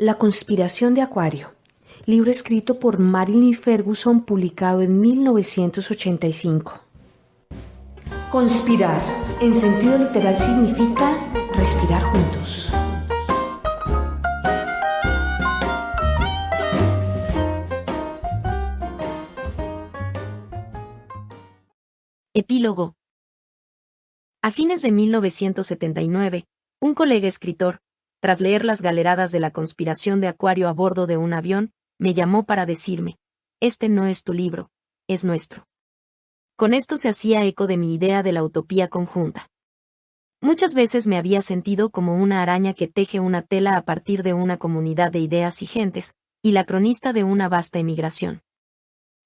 La conspiración de Acuario, libro escrito por Marilyn Ferguson, publicado en 1985. Conspirar, en sentido literal, significa respirar juntos. Epílogo. A fines de 1979, un colega escritor, tras leer las galeradas de la conspiración de Acuario a bordo de un avión, me llamó para decirme: este no es tu libro, es nuestro. Con esto se hacía eco de mi idea de la utopía conjunta. Muchas veces me había sentido como una araña que teje una tela a partir de una comunidad de ideas y gentes, y la cronista de una vasta emigración.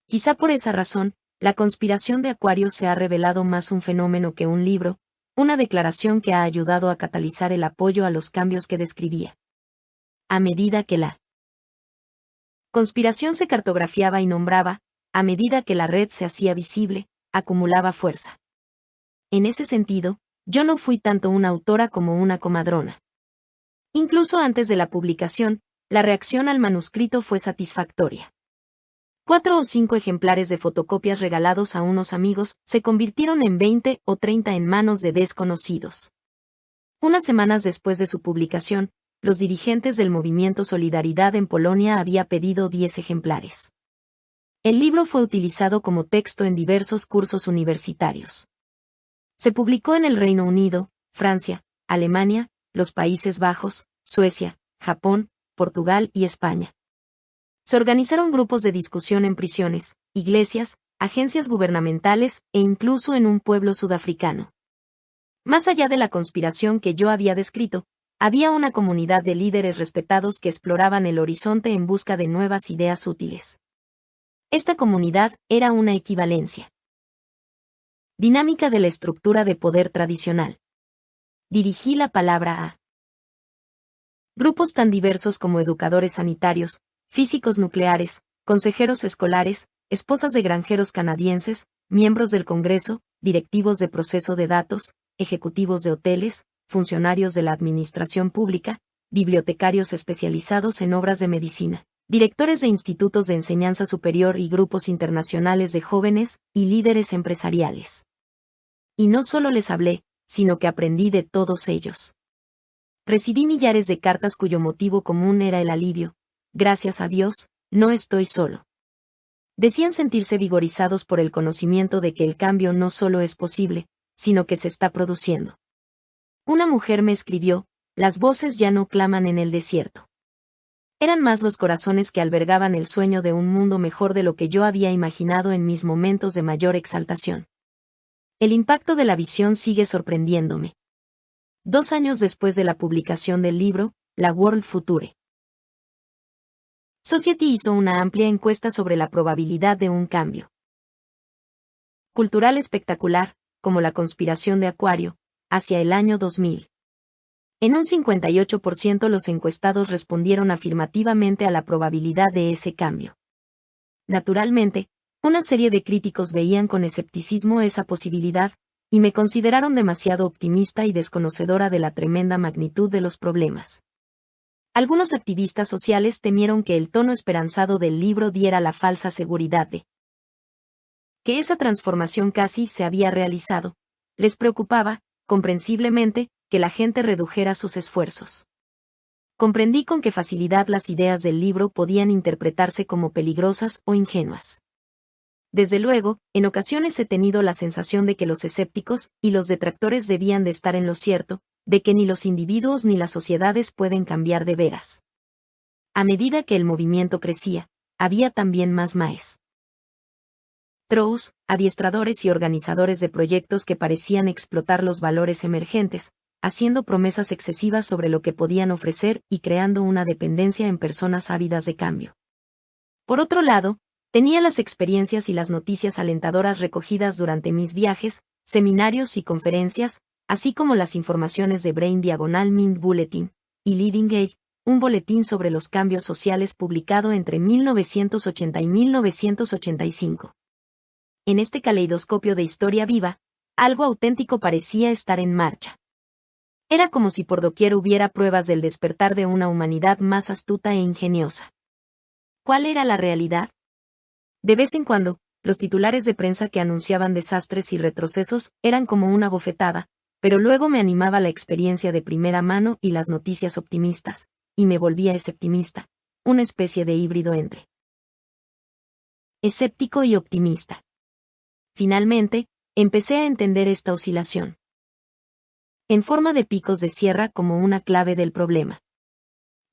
Quizá por esa razón, la conspiración de Acuario se ha revelado más un fenómeno que un libro, una declaración que ha ayudado a catalizar el apoyo a los cambios que describía. A medida que la conspiración se cartografiaba y nombraba, a medida que la red se hacía visible, acumulaba fuerza. En ese sentido, yo no fui tanto una autora como una comadrona. Incluso antes de la publicación, la reacción al manuscrito fue satisfactoria. 4 o 5 ejemplares de fotocopias regalados a unos amigos se convirtieron en 20 o 30 en manos de desconocidos. Unas semanas después de su publicación, los dirigentes del movimiento Solidaridad en Polonia había pedido 10 ejemplares. El libro fue utilizado como texto en diversos cursos universitarios. Se publicó en el Reino Unido, Francia, Alemania, los Países Bajos, Suecia, Japón, Portugal y España. Se organizaron grupos de discusión en prisiones, iglesias, agencias gubernamentales e incluso en un pueblo sudafricano. Más allá de la conspiración que yo había descrito, había una comunidad de líderes respetados que exploraban el horizonte en busca de nuevas ideas útiles. Esta comunidad era una equivalencia dinámica de la estructura de poder tradicional. Dirigí la palabra a grupos tan diversos como educadores sanitarios, físicos nucleares, consejeros escolares, esposas de granjeros canadienses, miembros del Congreso, directivos de proceso de datos, ejecutivos de hoteles, funcionarios de la administración pública, bibliotecarios especializados en obras de medicina, directores de institutos de enseñanza superior y grupos internacionales de jóvenes y líderes empresariales. Y no solo les hablé, sino que aprendí de todos ellos. Recibí millares de cartas cuyo motivo común era el alivio. Gracias a Dios, no estoy solo. Decían sentirse vigorizados por el conocimiento de que el cambio no solo es posible, sino que se está produciendo. Una mujer me escribió: las voces ya no claman en el desierto. Eran más los corazones que albergaban el sueño de un mundo mejor de lo que yo había imaginado en mis momentos de mayor exaltación. El impacto de la visión sigue sorprendiéndome. 2 años después de la publicación del libro, la World Future Society hizo una amplia encuesta sobre la probabilidad de un cambio cultural espectacular, como la conspiración de Acuario, hacia el año 2000. En un 58% los encuestados respondieron afirmativamente a la probabilidad de ese cambio. Naturalmente, una serie de críticos veían con escepticismo esa posibilidad, y me consideraron demasiado optimista y desconocedora de la tremenda magnitud de los problemas. Algunos activistas sociales temieron que el tono esperanzado del libro diera la falsa seguridad de que esa transformación casi se había realizado. Les preocupaba, comprensiblemente, que la gente redujera sus esfuerzos. Comprendí con qué facilidad las ideas del libro podían interpretarse como peligrosas o ingenuas. Desde luego, en ocasiones he tenido la sensación de que los escépticos y los detractores debían de estar en lo cierto, de que ni los individuos ni las sociedades pueden cambiar de veras. A medida que el movimiento crecía, había también más maestros, adiestradores y organizadores de proyectos que parecían explotar los valores emergentes, haciendo promesas excesivas sobre lo que podían ofrecer y creando una dependencia en personas ávidas de cambio. Por otro lado, tenía las experiencias y las noticias alentadoras recogidas durante mis viajes, seminarios y conferencias, así como las informaciones de Brain/Mind Bulletin y Leading Age, un boletín sobre los cambios sociales publicado entre 1980 y 1985. En este caleidoscopio de historia viva, algo auténtico parecía estar en marcha. Era como si por doquier hubiera pruebas del despertar de una humanidad más astuta e ingeniosa. ¿Cuál era la realidad? De vez en cuando, los titulares de prensa que anunciaban desastres y retrocesos eran como una bofetada, pero luego me animaba la experiencia de primera mano y las noticias optimistas, y me volvía esceptimista, una especie de híbrido entre escéptico y optimista. Finalmente, empecé a entender esta oscilación en forma de picos de sierra como una clave del problema.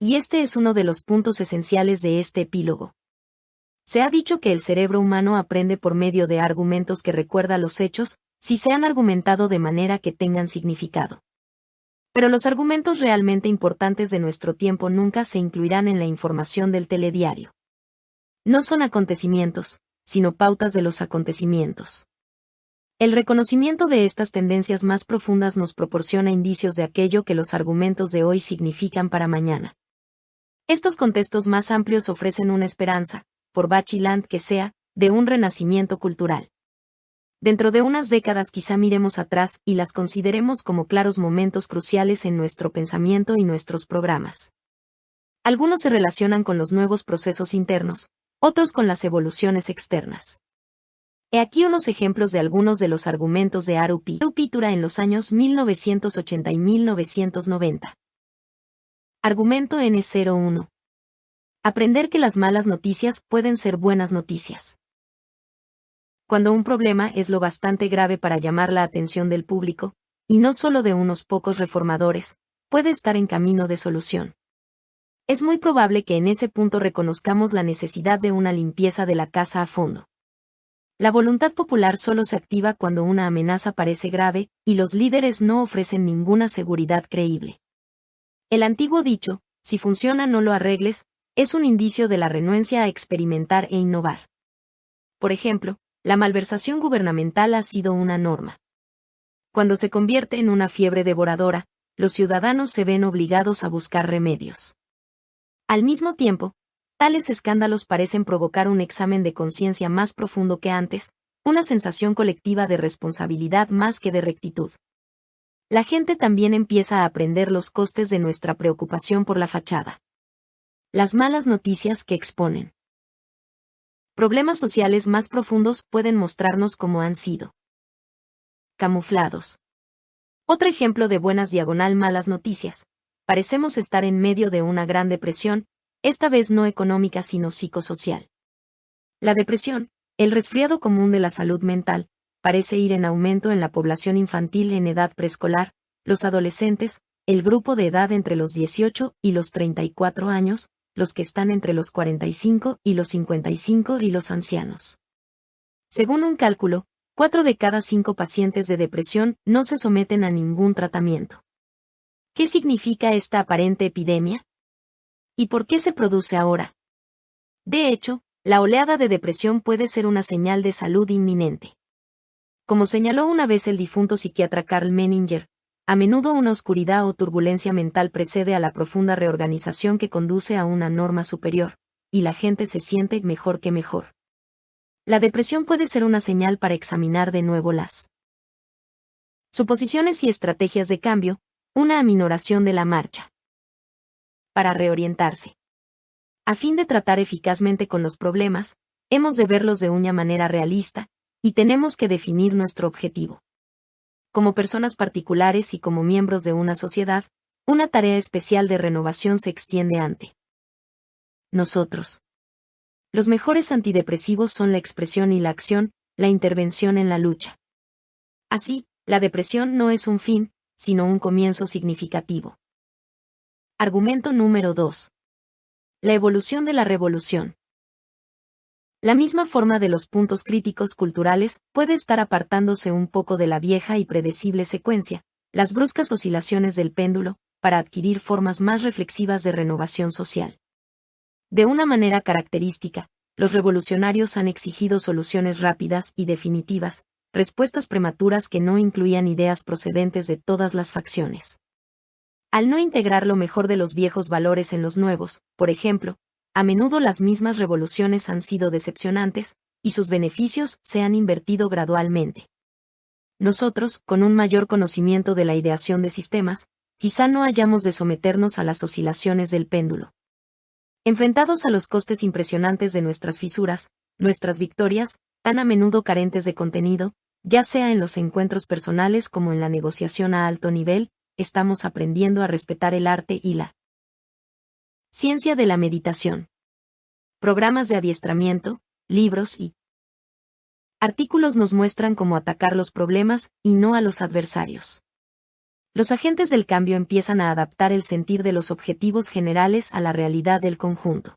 Y este es uno de los puntos esenciales de este epílogo. Se ha dicho que el cerebro humano aprende por medio de argumentos que recuerda los hechos, si se han argumentado de manera que tengan significado. Pero los argumentos realmente importantes de nuestro tiempo nunca se incluirán en la información del telediario. No son acontecimientos, sino pautas de los acontecimientos. El reconocimiento de estas tendencias más profundas nos proporciona indicios de aquello que los argumentos de hoy significan para mañana. Estos contextos más amplios ofrecen una esperanza, por vacilante que sea, de un renacimiento cultural. Dentro de unas décadas quizá miremos atrás y las consideremos como claros momentos cruciales en nuestro pensamiento y nuestros programas. Algunos se relacionan con los nuevos procesos internos, otros con las evoluciones externas. He aquí unos ejemplos de algunos de los argumentos de Arupitura en los años 1980 y 1990. Argumento N01. Aprender que las malas noticias pueden ser buenas noticias. Cuando un problema es lo bastante grave para llamar la atención del público, y no solo de unos pocos reformadores, puede estar en camino de solución. Es muy probable que en ese punto reconozcamos la necesidad de una limpieza de la casa a fondo. La voluntad popular solo se activa cuando una amenaza parece grave, y los líderes no ofrecen ninguna seguridad creíble. El antiguo dicho, si funciona no lo arregles, es un indicio de la renuencia a experimentar e innovar. Por ejemplo, la malversación gubernamental ha sido una norma. Cuando se convierte en una fiebre devoradora, los ciudadanos se ven obligados a buscar remedios. Al mismo tiempo, tales escándalos parecen provocar un examen de conciencia más profundo que antes, una sensación colectiva de responsabilidad más que de rectitud. La gente también empieza a aprender los costes de nuestra preocupación por la fachada. Las malas noticias que exponen problemas sociales más profundos pueden mostrarnos cómo han sido camuflados. Otro ejemplo de buenas diagonal malas noticias. Parecemos estar en medio de una gran depresión, esta vez no económica sino psicosocial. La depresión, el resfriado común de la salud mental, parece ir en aumento en la población infantil en edad preescolar, los adolescentes, el grupo de edad entre los 18 y los 34 años, los que están entre los 45 y los 55 y los ancianos. Según un cálculo, 4 de cada 5 pacientes de depresión no se someten a ningún tratamiento. ¿Qué significa esta aparente epidemia? ¿Y por qué se produce ahora? De hecho, la oleada de depresión puede ser una señal de salud inminente. Como señaló una vez el difunto psiquiatra Karl Menninger, a menudo una oscuridad o turbulencia mental precede a la profunda reorganización que conduce a una norma superior, y la gente se siente mejor que mejor. La depresión puede ser una señal para examinar de nuevo las suposiciones y estrategias de cambio, una aminoración de la marcha. Para reorientarse. A fin de tratar eficazmente con los problemas, hemos de verlos de una manera realista, y tenemos que definir nuestro objetivo. Como personas particulares y como miembros de una sociedad, una tarea especial de renovación se extiende ante nosotros. Los mejores antidepresivos son la expresión y la acción, la intervención en la lucha. Así, la depresión no es un fin, sino un comienzo significativo. Argumento número 2. La evolución de la revolución. La misma forma de los puntos críticos culturales puede estar apartándose un poco de la vieja y predecible secuencia, las bruscas oscilaciones del péndulo, para adquirir formas más reflexivas de renovación social. De una manera característica, los revolucionarios han exigido soluciones rápidas y definitivas, respuestas prematuras que no incluían ideas procedentes de todas las facciones. Al no integrar lo mejor de los viejos valores en los nuevos, por ejemplo, a menudo las mismas revoluciones han sido decepcionantes, y sus beneficios se han invertido gradualmente. Nosotros, con un mayor conocimiento de la ideación de sistemas, quizá no hayamos de someternos a las oscilaciones del péndulo. Enfrentados a los costes impresionantes de nuestras fisuras, nuestras victorias, tan a menudo carentes de contenido, ya sea en los encuentros personales como en la negociación a alto nivel, estamos aprendiendo a respetar el arte y la ciencia de la meditación. Programas de adiestramiento, libros y artículos nos muestran cómo atacar los problemas y no a los adversarios. Los agentes del cambio empiezan a adaptar el sentir de los objetivos generales a la realidad del conjunto.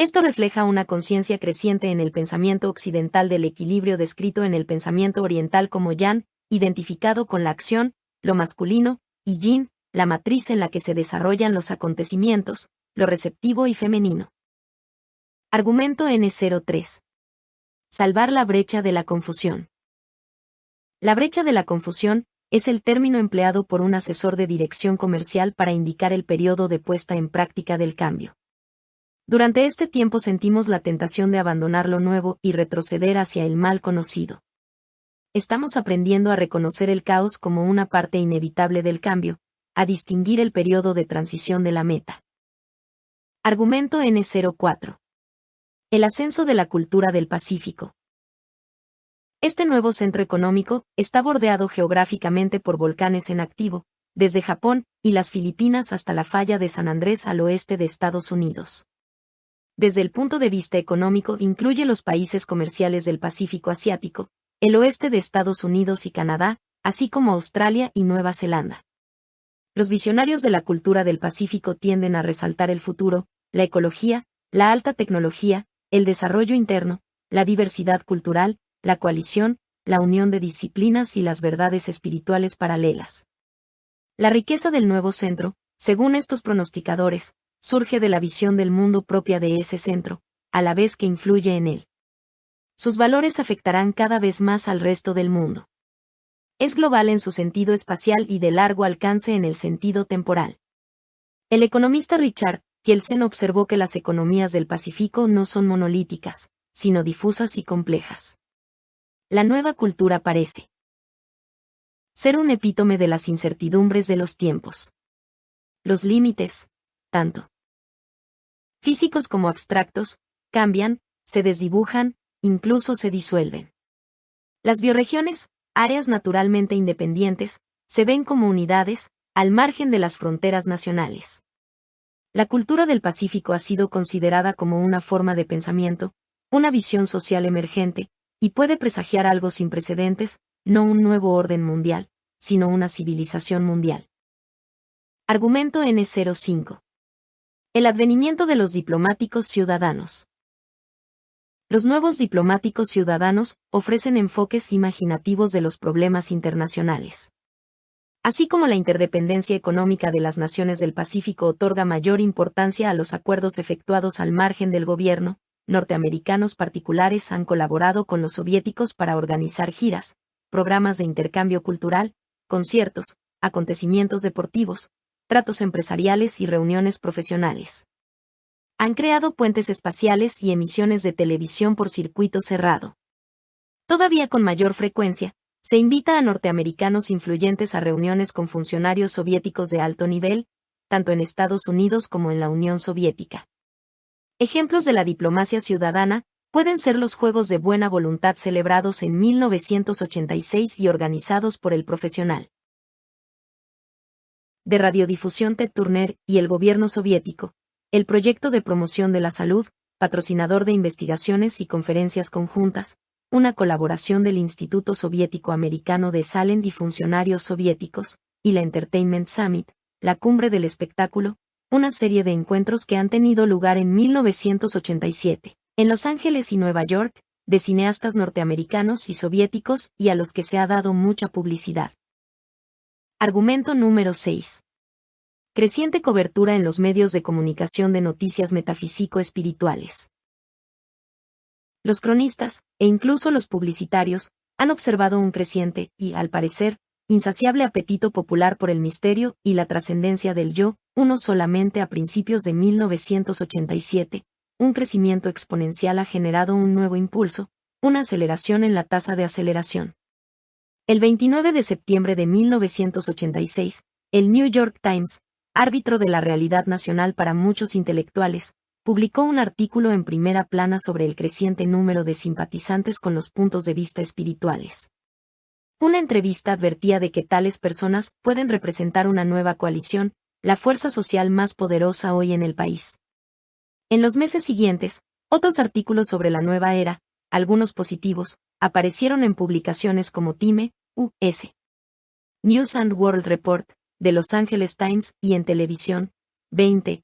Esto refleja una conciencia creciente en el pensamiento occidental del equilibrio descrito en el pensamiento oriental como Yang, identificado con la acción, lo masculino, y Yin, la matriz en la que se desarrollan los acontecimientos, lo receptivo y femenino. Argumento N03. Salvar la brecha de la confusión. La brecha de la confusión es el término empleado por un asesor de dirección comercial para indicar el periodo de puesta en práctica del cambio. Durante este tiempo sentimos la tentación de abandonar lo nuevo y retroceder hacia el mal conocido. Estamos aprendiendo a reconocer el caos como una parte inevitable del cambio, a distinguir el periodo de transición de la meta. Argumento N04. El ascenso de la cultura del Pacífico. Este nuevo centro económico está bordeado geográficamente por volcanes en activo, desde Japón y las Filipinas hasta la falla de San Andrés al oeste de Estados Unidos. Desde el punto de vista económico incluye los países comerciales del Pacífico Asiático, el oeste de Estados Unidos y Canadá, así como Australia y Nueva Zelanda. Los visionarios de la cultura del Pacífico tienden a resaltar el futuro, la ecología, la alta tecnología, el desarrollo interno, la diversidad cultural, la coalición, la unión de disciplinas y las verdades espirituales paralelas. La riqueza del nuevo centro, según estos pronosticadores, surge de la visión del mundo propia de ese centro, a la vez que influye en él. Sus valores afectarán cada vez más al resto del mundo. Es global en su sentido espacial y de largo alcance en el sentido temporal. El economista Richard Kelsen observó que las economías del Pacífico no son monolíticas, sino difusas y complejas. La nueva cultura parece ser un epítome de las incertidumbres de los tiempos. Los límites, tanto físicos como abstractos, cambian, se desdibujan, incluso se disuelven. Las bioregiones, áreas naturalmente independientes, se ven como unidades, al margen de las fronteras nacionales. La cultura del Pacífico ha sido considerada como una forma de pensamiento, una visión social emergente, y puede presagiar algo sin precedentes, no un nuevo orden mundial, sino una civilización mundial. Argumento N05. El advenimiento de los diplomáticos ciudadanos. Los nuevos diplomáticos ciudadanos ofrecen enfoques imaginativos de los problemas internacionales. Así como la interdependencia económica de las naciones del Pacífico otorga mayor importancia a los acuerdos efectuados al margen del gobierno, norteamericanos particulares han colaborado con los soviéticos para organizar giras, programas de intercambio cultural, conciertos, acontecimientos deportivos, tratos empresariales y reuniones profesionales. Han creado puentes espaciales y emisiones de televisión por circuito cerrado. Todavía con mayor frecuencia, se invita a norteamericanos influyentes a reuniones con funcionarios soviéticos de alto nivel, tanto en Estados Unidos como en la Unión Soviética. Ejemplos de la diplomacia ciudadana pueden ser los Juegos de Buena Voluntad celebrados en 1986 y organizados por el profesional de radiodifusión Ted Turner y el gobierno soviético, el proyecto de promoción de la salud, patrocinador de investigaciones y conferencias conjuntas, una colaboración del Instituto Soviético Americano de Salem y funcionarios soviéticos, y la Entertainment Summit, la cumbre del espectáculo, una serie de encuentros que han tenido lugar en 1987, en Los Ángeles y Nueva York, de cineastas norteamericanos y soviéticos y a los que se ha dado mucha publicidad. Argumento número 6. Creciente cobertura en los medios de comunicación de noticias metafísico-espirituales. Los cronistas, e incluso los publicitarios, han observado un creciente y, al parecer, insaciable apetito popular por el misterio y la trascendencia del yo, uno solamente a principios de 1987, un crecimiento exponencial ha generado un nuevo impulso, una aceleración en la tasa de aceleración. El 29 de septiembre de 1986, el New York Times, árbitro de la realidad nacional para muchos intelectuales, publicó un artículo en primera plana sobre el creciente número de simpatizantes con los puntos de vista espirituales. Una entrevista advertía de que tales personas pueden representar una nueva coalición, la fuerza social más poderosa hoy en el país. En los meses siguientes, otros artículos sobre la nueva era, algunos positivos, aparecieron en publicaciones como Time, U.S. News and World Report, de Los Angeles Times y en televisión, 20,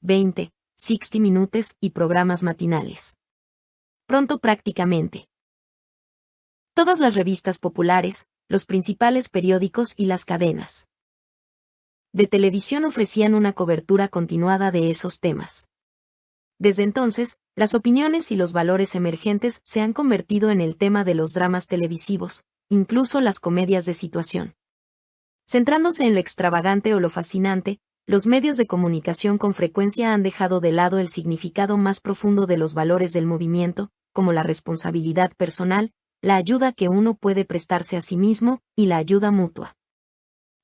60 Minutes y programas matinales. Pronto prácticamente todas las revistas populares, los principales periódicos y las cadenas de televisión ofrecían una cobertura continuada de esos temas. Desde entonces, las opiniones y los valores emergentes se han convertido en el tema de los dramas televisivos, incluso las comedias de situación. Centrándose en lo extravagante o lo fascinante, los medios de comunicación con frecuencia han dejado de lado el significado más profundo de los valores del movimiento, como la responsabilidad personal, la ayuda que uno puede prestarse a sí mismo y la ayuda mutua.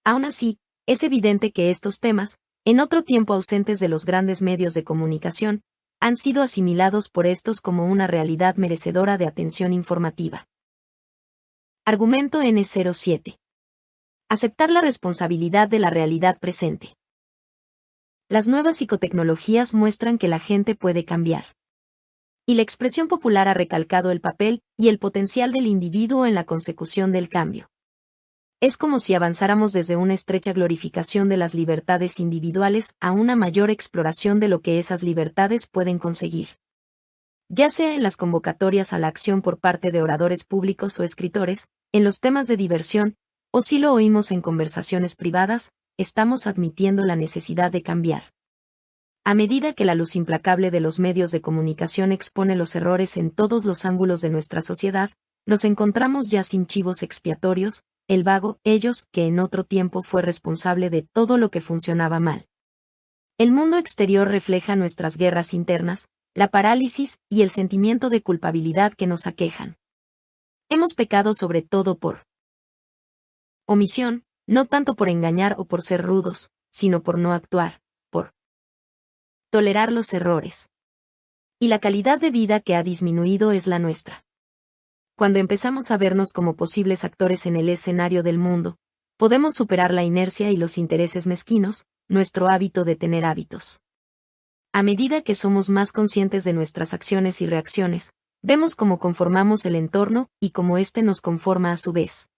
Aún así, es evidente que estos temas, en otro tiempo ausentes de los grandes medios de comunicación, han sido asimilados por estos como una realidad merecedora de atención informativa. Argumento N07. Aceptar la responsabilidad de la realidad presente. Las nuevas psicotecnologías muestran que la gente puede cambiar. Y la expresión popular ha recalcado el papel y el potencial del individuo en la consecución del cambio. Es como si avanzáramos desde una estrecha glorificación de las libertades individuales a una mayor exploración de lo que esas libertades pueden conseguir. Ya sea en las convocatorias a la acción por parte de oradores públicos o escritores, en los temas de diversión, o si lo oímos en conversaciones privadas, estamos admitiendo la necesidad de cambiar. A medida que la luz implacable de los medios de comunicación expone los errores en todos los ángulos de nuestra sociedad, nos encontramos ya sin chivos expiatorios, el vago, ellos, que en otro tiempo fue responsable de todo lo que funcionaba mal. El mundo exterior refleja nuestras guerras internas, la parálisis y el sentimiento de culpabilidad que nos aquejan. Hemos pecado sobre todo por omisión, no tanto por engañar o por ser rudos, sino por no actuar, por tolerar los errores. Y la calidad de vida que ha disminuido es la nuestra. Cuando empezamos a vernos como posibles actores en el escenario del mundo, podemos superar la inercia y los intereses mezquinos, nuestro hábito de tener hábitos. A medida que somos más conscientes de nuestras acciones y reacciones, vemos cómo conformamos el entorno y cómo éste nos conforma a su vez.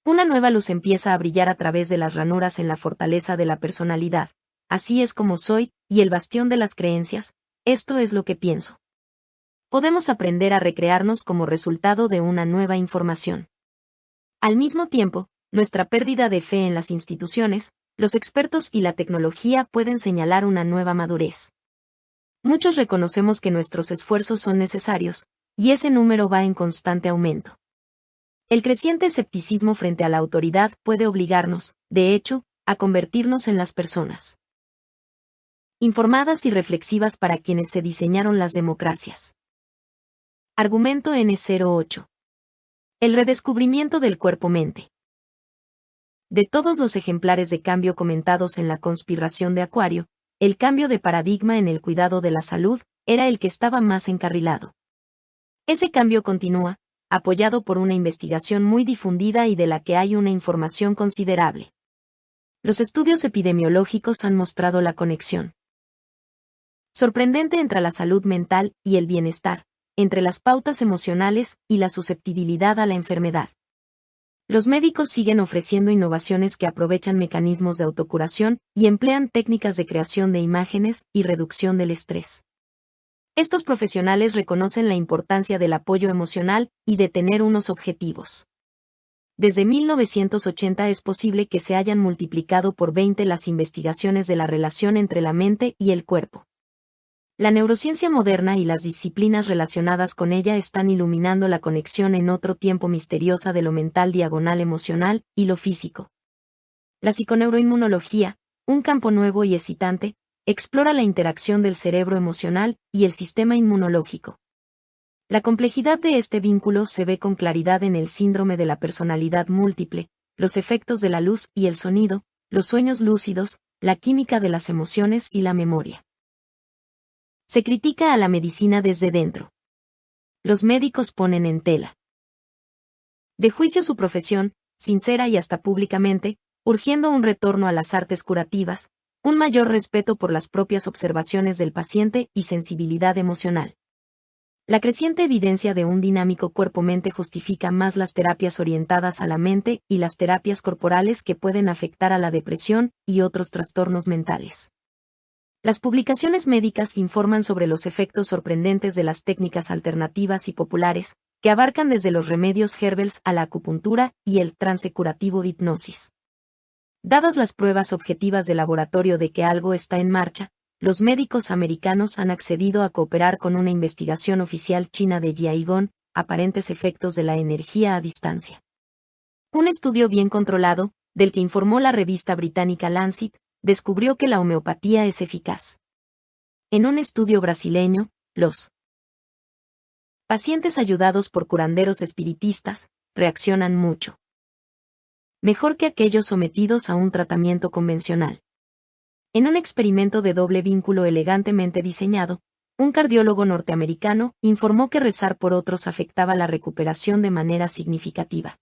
Una nueva luz empieza a brillar a través de las ranuras en la fortaleza de la personalidad. Así es como soy, y el bastión de las creencias, esto es lo que pienso. Podemos aprender a recrearnos como resultado de una nueva información. Al mismo tiempo, nuestra pérdida de fe en las instituciones, los expertos y la tecnología pueden señalar una nueva madurez. Muchos reconocemos que nuestros esfuerzos son necesarios, y ese número va en constante aumento. El creciente escepticismo frente a la autoridad puede obligarnos, de hecho, a convertirnos en las personas informadas y reflexivas para quienes se diseñaron las democracias. Argumento N08. El redescubrimiento del cuerpo-mente. De todos los ejemplares de cambio comentados en la conspiración de Acuario, el cambio de paradigma en el cuidado de la salud era el que estaba más encarrilado. Ese cambio continúa, apoyado por una investigación muy difundida y de la que hay una información considerable. Los estudios epidemiológicos han mostrado la conexión sorprendente entre la salud mental y el bienestar, entre las pautas emocionales y la susceptibilidad a la enfermedad. Los médicos siguen ofreciendo innovaciones que aprovechan mecanismos de autocuración y emplean técnicas de creación de imágenes y reducción del estrés. Estos profesionales reconocen la importancia del apoyo emocional y de tener unos objetivos. Desde 1980 es posible que se hayan multiplicado por 20 las investigaciones de la relación entre la mente y el cuerpo. La neurociencia moderna y las disciplinas relacionadas con ella están iluminando la conexión en otro tiempo misteriosa de lo mental diagonal emocional y lo físico. La psiconeuroinmunología, un campo nuevo y excitante, explora la interacción del cerebro emocional y el sistema inmunológico. La complejidad de este vínculo se ve con claridad en el síndrome de la personalidad múltiple, los efectos de la luz y el sonido, los sueños lúcidos, la química de las emociones y la memoria. Se critica a la medicina desde dentro. Los médicos ponen en tela de juicio su profesión, sincera y hasta públicamente, urgiendo un retorno a las artes curativas, un mayor respeto por las propias observaciones del paciente y sensibilidad emocional. La creciente evidencia de un dinámico cuerpo-mente justifica más las terapias orientadas a la mente y las terapias corporales que pueden afectar a la depresión y otros trastornos mentales. Las publicaciones médicas informan sobre los efectos sorprendentes de las técnicas alternativas y populares, que abarcan desde los remedios herbales a la acupuntura y el trance curativo hipnosis. Dadas las pruebas objetivas de laboratorio de que algo está en marcha, los médicos americanos han accedido a cooperar con una investigación oficial china de Jiaigong, aparentes efectos de la energía a distancia. Un estudio bien controlado, del que informó la revista británica Lancet, descubrió que la homeopatía es eficaz. En un estudio brasileño, los pacientes ayudados por curanderos espiritistas reaccionan mucho mejor que aquellos sometidos a un tratamiento convencional. En un experimento de doble vínculo elegantemente diseñado, un cardiólogo norteamericano informó que rezar por otros afectaba la recuperación de manera significativa.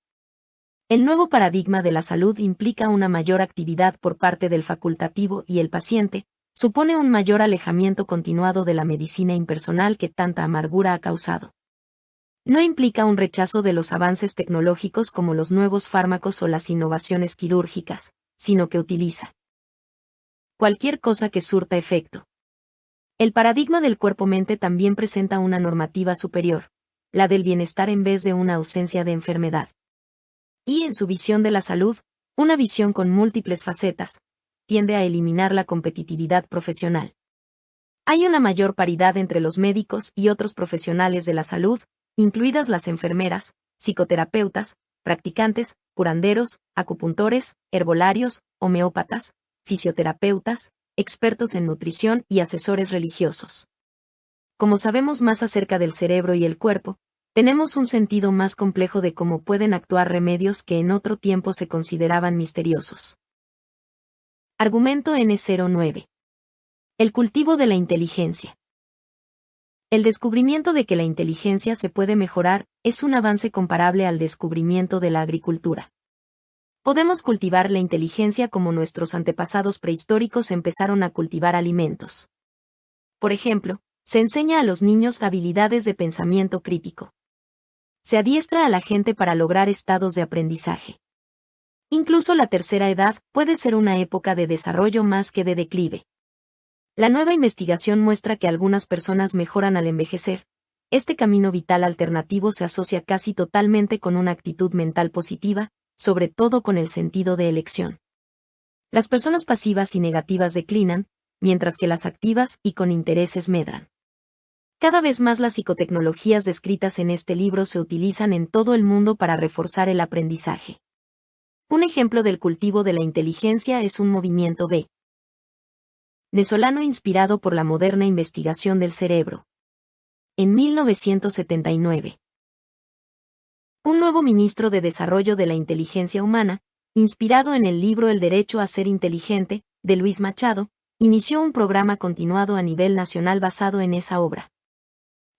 El nuevo paradigma de la salud implica una mayor actividad por parte del facultativo y el paciente, supone un mayor alejamiento continuado de la medicina impersonal que tanta amargura ha causado. No implica un rechazo de los avances tecnológicos como los nuevos fármacos o las innovaciones quirúrgicas, sino que utiliza cualquier cosa que surta efecto. El paradigma del cuerpo-mente también presenta una normativa superior, la del bienestar en vez de una ausencia de enfermedad. Y en su visión de la salud, una visión con múltiples facetas, tiende a eliminar la competitividad profesional. Hay una mayor paridad entre los médicos y otros profesionales de la salud, incluidas las enfermeras, psicoterapeutas, practicantes, curanderos, acupuntores, herbolarios, homeópatas, fisioterapeutas, expertos en nutrición y asesores religiosos. Como sabemos más acerca del cerebro y el cuerpo, tenemos un sentido más complejo de cómo pueden actuar remedios que en otro tiempo se consideraban misteriosos. Argumento N09. El cultivo de la inteligencia. El descubrimiento de que la inteligencia se puede mejorar es un avance comparable al descubrimiento de la agricultura. Podemos cultivar la inteligencia como nuestros antepasados prehistóricos empezaron a cultivar alimentos. Por ejemplo, se enseña a los niños habilidades de pensamiento crítico. Se adiestra a la gente para lograr estados de aprendizaje. Incluso la tercera edad puede ser una época de desarrollo más que de declive. La nueva investigación muestra que algunas personas mejoran al envejecer. Este camino vital alternativo se asocia casi totalmente con una actitud mental positiva, sobre todo con el sentido de elección. Las personas pasivas y negativas declinan, mientras que las activas y con intereses medran. Cada vez más las psicotecnologías descritas en este libro se utilizan en todo el mundo para reforzar el aprendizaje. Un ejemplo del cultivo de la inteligencia es un movimiento venezolano inspirado por la moderna investigación del cerebro. En 1979, un nuevo ministro de Desarrollo de la Inteligencia Humana, inspirado en el libro El Derecho a Ser Inteligente, de Luis Machado, inició un programa continuado a nivel nacional basado en esa obra.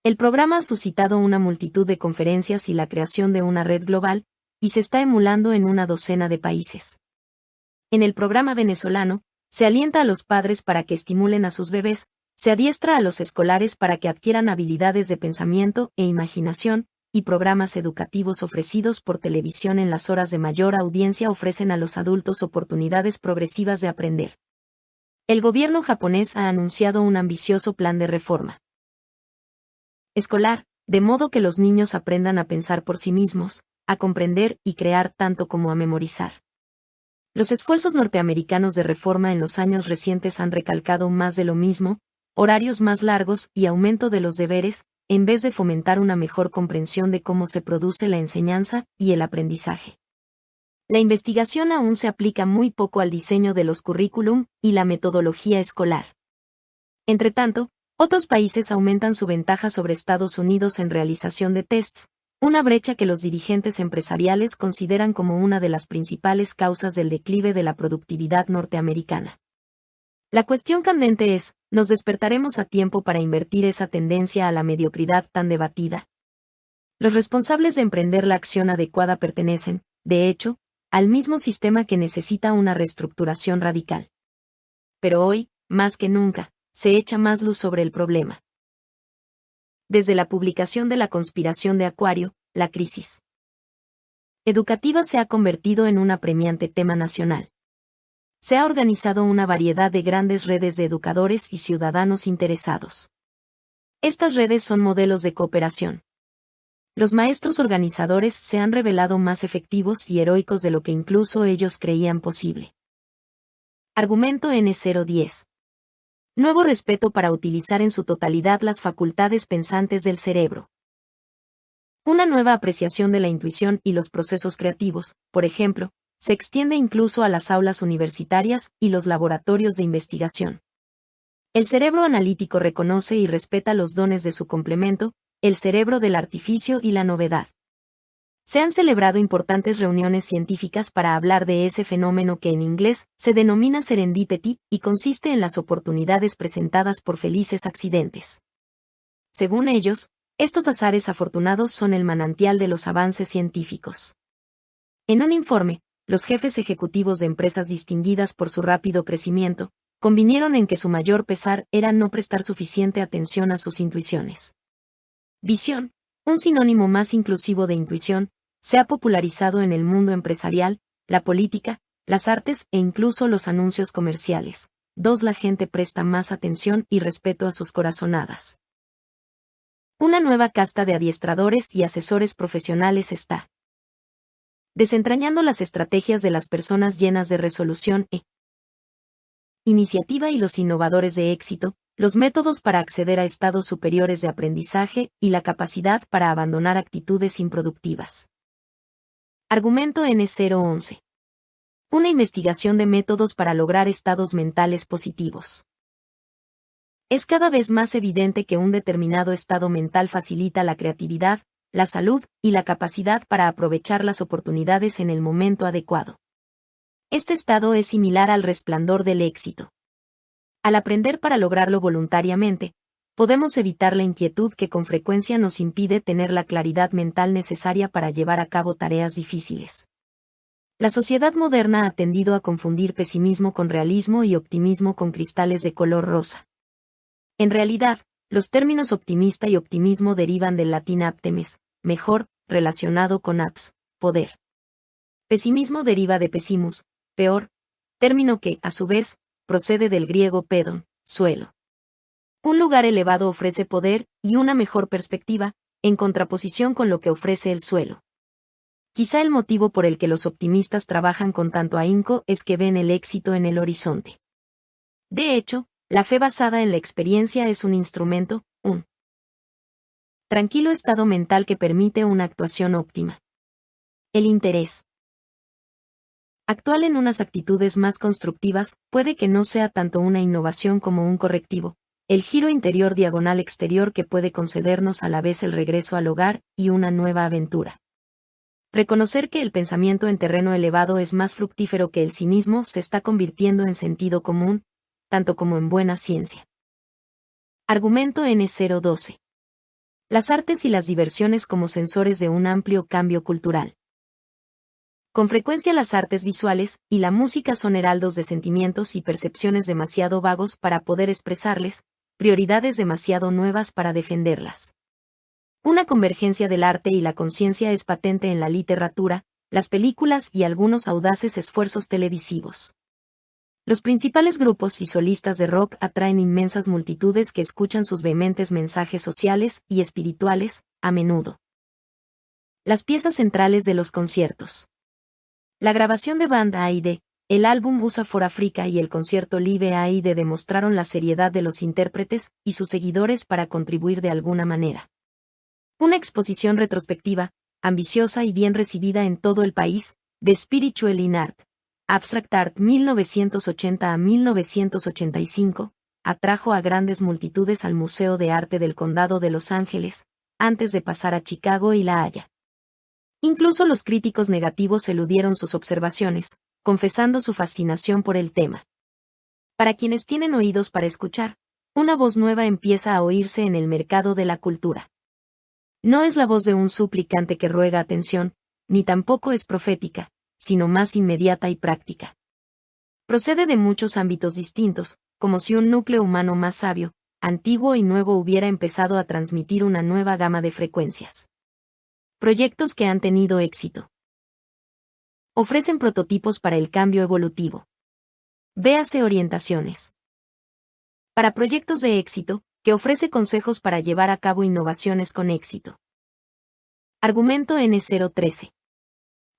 El programa ha suscitado una multitud de conferencias y la creación de una red global, y se está emulando en una docena de países. En el programa venezolano, se alienta a los padres para que estimulen a sus bebés, se adiestra a los escolares para que adquieran habilidades de pensamiento e imaginación, y programas educativos ofrecidos por televisión en las horas de mayor audiencia ofrecen a los adultos oportunidades progresivas de aprender. El gobierno japonés ha anunciado un ambicioso plan de reforma escolar, de modo que los niños aprendan a pensar por sí mismos, a comprender y crear tanto como a memorizar. Los esfuerzos norteamericanos de reforma en los años recientes han recalcado más de lo mismo, horarios más largos y aumento de los deberes, en vez de fomentar una mejor comprensión de cómo se produce la enseñanza y el aprendizaje. La investigación aún se aplica muy poco al diseño de los currículum y la metodología escolar. Entretanto, otros países aumentan su ventaja sobre Estados Unidos en realización de tests, Una brecha que los dirigentes empresariales consideran como una de las principales causas del declive de la productividad norteamericana. La cuestión candente es, ¿nos despertaremos a tiempo para invertir esa tendencia a la mediocridad tan debatida? Los responsables de emprender la acción adecuada pertenecen, de hecho, al mismo sistema que necesita una reestructuración radical. Pero hoy, más que nunca, se echa más luz sobre el problema. Desde la publicación de La conspiración de Acuario, la crisis educativa se ha convertido en un apremiante tema nacional. Se ha organizado una variedad de grandes redes de educadores y ciudadanos interesados. Estas redes son modelos de cooperación. Los maestros organizadores se han revelado más efectivos y heroicos de lo que incluso ellos creían posible. Argumento N010. Nuevo respeto para utilizar en su totalidad las facultades pensantes del cerebro. Una nueva apreciación de la intuición y los procesos creativos, por ejemplo, se extiende incluso a las aulas universitarias y los laboratorios de investigación. El cerebro analítico reconoce y respeta los dones de su complemento, el cerebro del artificio y la novedad. Se han celebrado importantes reuniones científicas para hablar de ese fenómeno que en inglés se denomina serendipity y consiste en las oportunidades presentadas por felices accidentes. Según ellos, estos azares afortunados son el manantial de los avances científicos. En un informe, los jefes ejecutivos de empresas distinguidas por su rápido crecimiento, convinieron en que su mayor pesar era no prestar suficiente atención a sus intuiciones. Visión, un sinónimo más inclusivo de intuición, se ha popularizado en el mundo empresarial, la política, las artes e incluso los anuncios comerciales. La gente presta más atención y respeto a sus corazonadas. Una nueva casta de adiestradores y asesores profesionales está desentrañando las estrategias de las personas llenas de resolución e iniciativa y los innovadores de éxito, los métodos para acceder a estados superiores de aprendizaje y la capacidad para abandonar actitudes improductivas. Argumento N011. Una investigación de métodos para lograr estados mentales positivos. Es cada vez más evidente que un determinado estado mental facilita la creatividad, la salud y la capacidad para aprovechar las oportunidades en el momento adecuado. Este estado es similar al resplandor del éxito. Al aprender para lograrlo voluntariamente, podemos evitar la inquietud que con frecuencia nos impide tener la claridad mental necesaria para llevar a cabo tareas difíciles. La sociedad moderna ha tendido a confundir pesimismo con realismo y optimismo con cristales de color rosa. En realidad, los términos optimista y optimismo derivan del latín aptemes, mejor, relacionado con aps, poder. Pesimismo deriva de pesimus, peor, término que, a su vez, procede del griego pedon, suelo. Un lugar elevado ofrece poder y una mejor perspectiva, en contraposición con lo que ofrece el suelo. Quizá el motivo por el que los optimistas trabajan con tanto ahínco es que ven el éxito en el horizonte. De hecho, la fe basada en la experiencia es un instrumento, un tranquilo estado mental que permite una actuación óptima. El interés actual en unas actitudes más constructivas puede que no sea tanto una innovación como un correctivo, el giro interior diagonal exterior que puede concedernos a la vez el regreso al hogar y una nueva aventura. Reconocer que el pensamiento en terreno elevado es más fructífero que el cinismo se está convirtiendo en sentido común, tanto como en buena ciencia. Argumento N012. Las artes y las diversiones como sensores de un amplio cambio cultural. Con frecuencia las artes visuales y la música son heraldos de sentimientos y percepciones demasiado vagos para poder expresarles, prioridades demasiado nuevas para defenderlas. Una convergencia del arte y la conciencia es patente en la literatura, las películas y algunos audaces esfuerzos televisivos. Los principales grupos y solistas de rock atraen inmensas multitudes que escuchan sus vehementes mensajes sociales y espirituales, a menudo. Las piezas centrales de los conciertos. La grabación de Band Aid, el álbum USA for Africa y el concierto Live Aid demostraron la seriedad de los intérpretes y sus seguidores para contribuir de alguna manera. Una exposición retrospectiva, ambiciosa y bien recibida en todo el país, de Spiritual in Art, Abstract Art 1980 a 1985, atrajo a grandes multitudes al Museo de Arte del Condado de Los Ángeles, antes de pasar a Chicago y La Haya. Incluso los críticos negativos eludieron sus observaciones, confesando su fascinación por el tema. Para quienes tienen oídos para escuchar, una voz nueva empieza a oírse en el mercado de la cultura. No es la voz de un suplicante que ruega atención, ni tampoco es profética, sino más inmediata y práctica. Procede de muchos ámbitos distintos, como si un núcleo humano más sabio, antiguo y nuevo hubiera empezado a transmitir una nueva gama de frecuencias. Proyectos que han tenido éxito. Ofrecen prototipos para el cambio evolutivo. Véase orientaciones. Para proyectos de éxito, que ofrece consejos para llevar a cabo innovaciones con éxito. Argumento N013.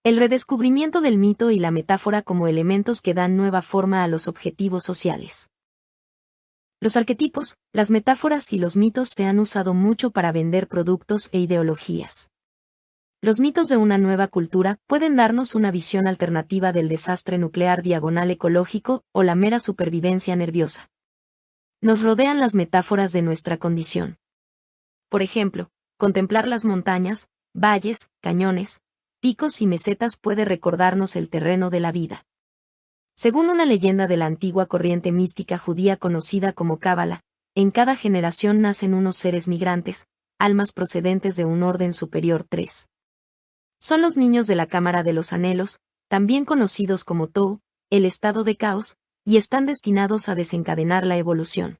El redescubrimiento del mito y la metáfora como elementos que dan nueva forma a los objetivos sociales. Los arquetipos, las metáforas y los mitos se han usado mucho para vender productos e ideologías. Los mitos de una nueva cultura pueden darnos una visión alternativa del desastre nuclear diagonal ecológico o la mera supervivencia nerviosa. Nos rodean las metáforas de nuestra condición. Por ejemplo, contemplar las montañas, valles, cañones, picos y mesetas puede recordarnos el terreno de la vida. Según una leyenda de la antigua corriente mística judía conocida como Cábala, en cada generación nacen unos seres migrantes, almas procedentes de un orden superior 3. Son los niños de la cámara de los anhelos, también conocidos como Tou, el estado de caos, y están destinados a desencadenar la evolución.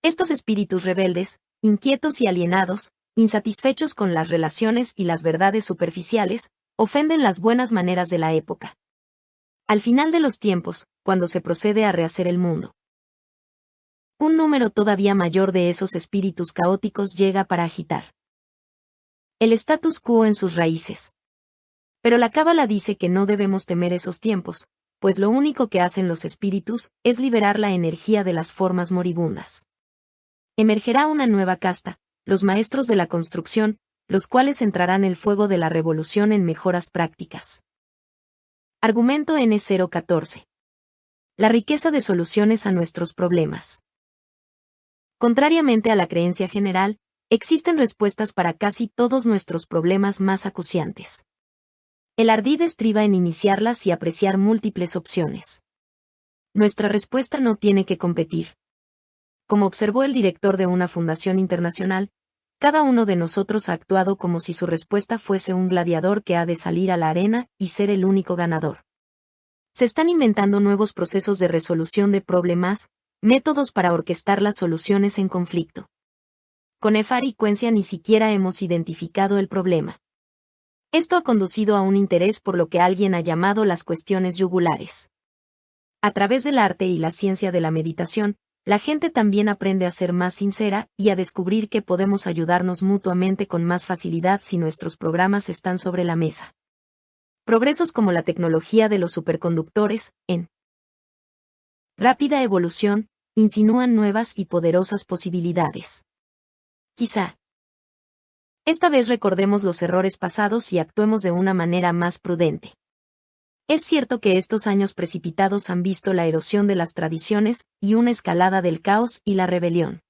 Estos espíritus rebeldes, inquietos y alienados, insatisfechos con las relaciones y las verdades superficiales, ofenden las buenas maneras de la época. Al final de los tiempos, cuando se procede a rehacer el mundo, un número todavía mayor de esos espíritus caóticos llega para agitar el status quo en sus raíces. Pero la Cábala dice que no debemos temer esos tiempos, pues lo único que hacen los espíritus es liberar la energía de las formas moribundas. Emergerá una nueva casta, los maestros de la construcción, los cuales centrarán el fuego de la revolución en mejoras prácticas. Argumento N014. La riqueza de soluciones a nuestros problemas. Contrariamente a la creencia general, existen respuestas para casi todos nuestros problemas más acuciantes. El ardid estriba en iniciarlas y apreciar múltiples opciones. Nuestra respuesta no tiene que competir. Como observó el director de una fundación internacional, cada uno de nosotros ha actuado como si su respuesta fuese un gladiador que ha de salir a la arena y ser el único ganador. Se están inventando nuevos procesos de resolución de problemas, métodos para orquestar las soluciones en conflicto. Con frecuencia ni siquiera hemos identificado el problema. Esto ha conducido a un interés por lo que alguien ha llamado las cuestiones yugulares. A través del arte y la ciencia de la meditación, la gente también aprende a ser más sincera y a descubrir que podemos ayudarnos mutuamente con más facilidad si nuestros programas están sobre la mesa. Progresos como la tecnología de los superconductores, en rápida evolución, insinúan nuevas y poderosas posibilidades. Quizá esta vez recordemos los errores pasados y actuemos de una manera más prudente. Es cierto que estos años precipitados han visto la erosión de las tradiciones y una escalada del caos y la rebelión.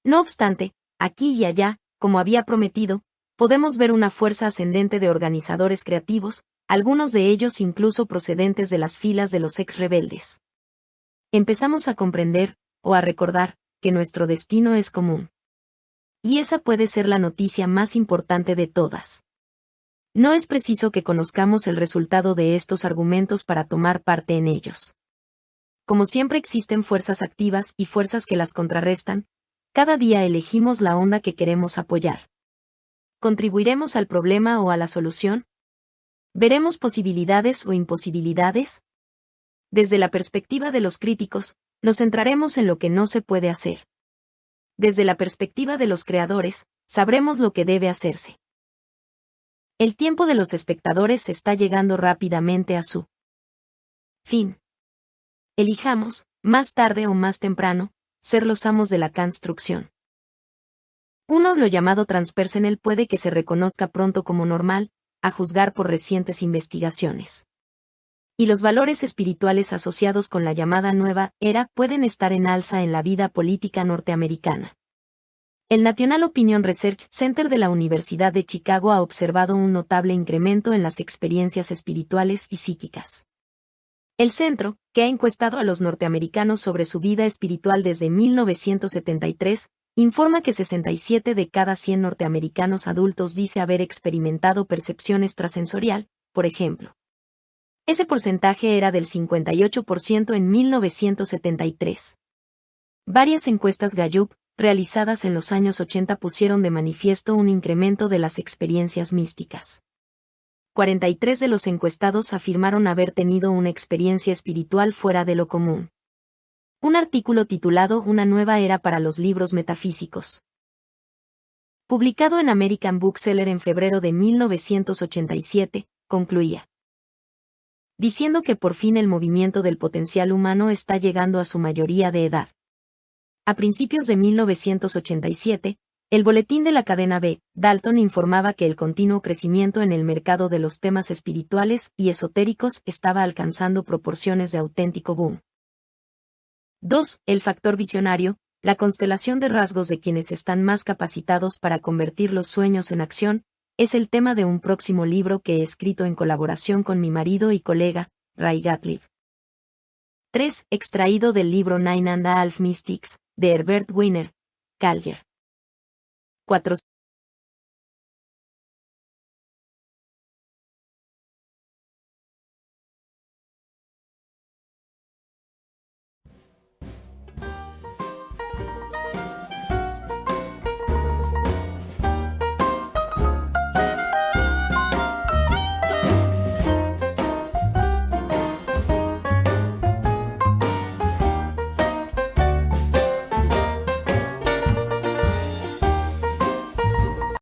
No obstante, aquí y allá, como había prometido, podemos ver una fuerza ascendente de organizadores creativos, algunos de ellos incluso procedentes de las filas de los ex-rebeldes. Empezamos a comprender, o a recordar, que nuestro destino es común. Y esa puede ser la noticia más importante de todas. No es preciso que conozcamos el resultado de estos argumentos para tomar parte en ellos. Como siempre existen fuerzas activas y fuerzas que las contrarrestan, cada día elegimos la onda que queremos apoyar. ¿Contribuiremos al problema o a la solución? ¿Veremos posibilidades o imposibilidades? Desde la perspectiva de los críticos, nos centraremos en lo que no se puede hacer. Desde la perspectiva de los creadores, sabremos lo que debe hacerse. El tiempo de los espectadores está llegando rápidamente a su fin. Elijamos, más tarde o más temprano, ser los amos de la construcción. Lo llamado transpersonal puede que se reconozca pronto como normal, a juzgar por recientes investigaciones. Y los valores espirituales asociados con la llamada nueva era pueden estar en alza en la vida política norteamericana. El National Opinion Research Center de la Universidad de Chicago ha observado un notable incremento en las experiencias espirituales y psíquicas. El centro, que ha encuestado a los norteamericanos sobre su vida espiritual desde 1973, informa que 67 de cada 100 norteamericanos adultos dice haber experimentado percepción extrasensorial, por ejemplo. Ese porcentaje era del 58% en 1973. Varias encuestas Gallup, realizadas en los años 80, pusieron de manifiesto un incremento de las experiencias místicas. 43 de los encuestados afirmaron haber tenido una experiencia espiritual fuera de lo común. Un artículo titulado Una nueva era para los libros metafísicos, publicado en American Bookseller en febrero de 1987, concluía diciendo que por fin el movimiento del potencial humano está llegando a su mayoría de edad. A principios de 1987, el boletín de la cadena B, Dalton, informaba que el continuo crecimiento en el mercado de los temas espirituales y esotéricos estaba alcanzando proporciones de auténtico boom. 2. El factor visionario, la constelación de rasgos de quienes están más capacitados para convertir los sueños en acción, es el tema de un próximo libro que he escrito en colaboración con mi marido y colega, Ray Gatlib. 3. Extraído del libro Nine and a Half Mystics, de Herbert Weiner, Calger. 4.